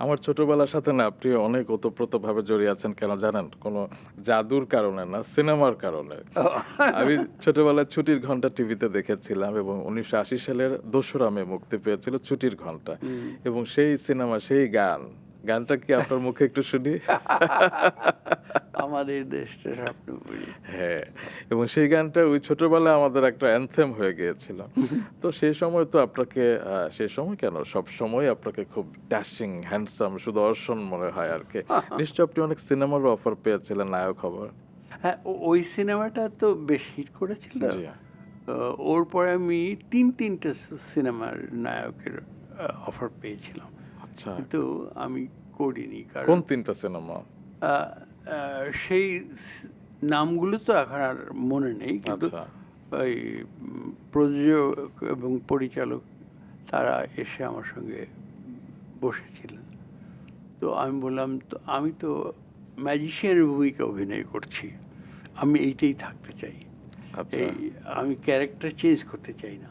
আমার ছোটবেলার সাথে না আপনি অনেক ওতপ্রোতভাবে জড়িয়ে আছেন কেন জানেন? কোনো জাদুর কারণে না, সিনেমার কারণে। আমি ছোটবেলায় ছুটির ঘন্টা টিভিতে দেখেছিলাম এবং ১৯৮০ সালের ২রা মে মুক্তি পেয়েছিল ছুটির ঘন্টা। এবং সেই সিনেমা, সেই গান, গানটা কি আপনার মুখে একটু শুনি? আমাদের দেশটা স্বপ্নপুরী। হ্যাঁ, এবং সেই গানটা ওই ছোটবেলায় আমাদের একটা অ্যানথেম হয়ে গিয়েছিল। তো সেই সময় তো আপনাকে সেই সময় কেন সবসময় আপনাকে খুব ড্যাশিং, হ্যান্ডসাম, সুদর্শন মনে হয় আরকি। নিশ্চয়ই আপনি অনেক সিনেমারও অফার পেয়েছিলেন নায়ক হবার? হ্যাঁ, ওই সিনেমাটা তো বেশ হিট করেছিল। জি। ওর পরে আমি ৩-৩টে সিনেমার নায়কের অফার পেয়েছিলাম। আচ্ছা। কিন্তু আমি করিনি। কোন কারণ ৩ টা সিনেমা? সেই নামগুলো তো এখন আর মনে নেই। কিন্তু আচ্ছা। ওই প্রযোজক এবং পরিচালক তারা এসে আমার সঙ্গে বসেছিলেন। তো আমি বললাম, তো আমি তো ম্যাজিশিয়ানের ভূমিকা অভিনয় করছি, আমি এইটাই থাকতে চাই। আচ্ছা। এই আমি ক্যারেক্টার চেঞ্জ করতে চাই না।